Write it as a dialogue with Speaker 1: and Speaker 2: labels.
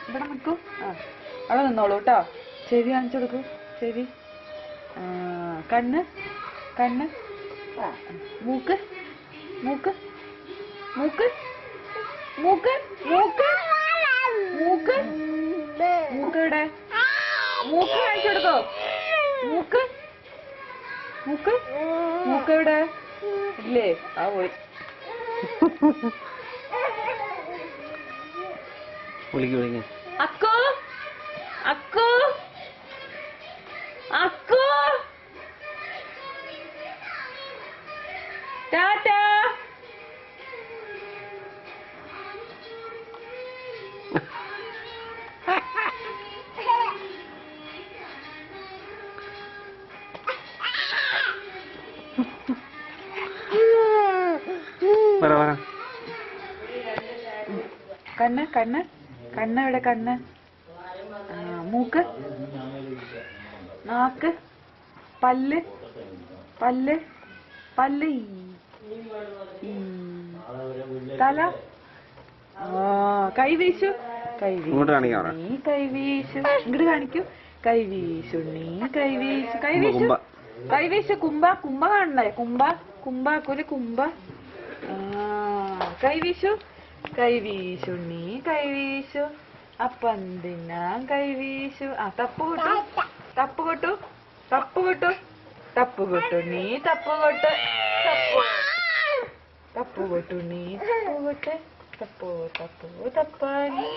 Speaker 1: ഇവിടെ നിൽക്കൂ. ആ അവിടെ നിന്നോളൂ കേട്ടോ. ചെവി കാണിച്ചു കൊടുക്കൂ. ചെവി. കണ്ണ് കണ്ണ്. മൂക്ക് മൂക്ക് മൂക്ക് മൂക്ക് മൂക്ക് മൂക്ക് മൂക്ക് ഇവിടെ. മൂക്ക് കാണിച്ചു കൊടുക്കോ. മൂക്ക് മൂക്ക് മൂക്ക് എവിടെ ഇല്ലേ? ആ പോയി. അക്കോ അക്കോ അക്കോ ടാറ്റാ. കണ്ണ് കണ്ണ് കണ്ണ് എവിടെ? കണ്ണ്. മൂക്ക് നാക്ക് പല്ല് പല്ല് പല്ല് തല. കൈ വീശു. കൈ വീശു. കൈ വീശു. ഇങ്ങോട്ട് കാണിക്കൂ. കൈ വീശു. നീ കൈ വീശു. കൈ വീശു. കൈ വീശു. കുംഭ കുംഭ കാണണേ. കുംഭ കുംഭാക്കുല് കുംഭ. കൈ വീശു. കൈ വീശു. നീ കൈ വീശു. അപ്പന്തിനാ കൈ വീശു. തപ്പ് കൊട്ടു. തപ്പ് കൊട്ടു. തപ്പ് കൊട്ടു. തപ്പ് കൊട്ടു. നീ തപ്പ് കൊട്ട്. തപ്പ് കൊട്ടു. നീ തപ്പ് കൊട്ട്. തപ്പോ തപ്പോ തപ്പാനി.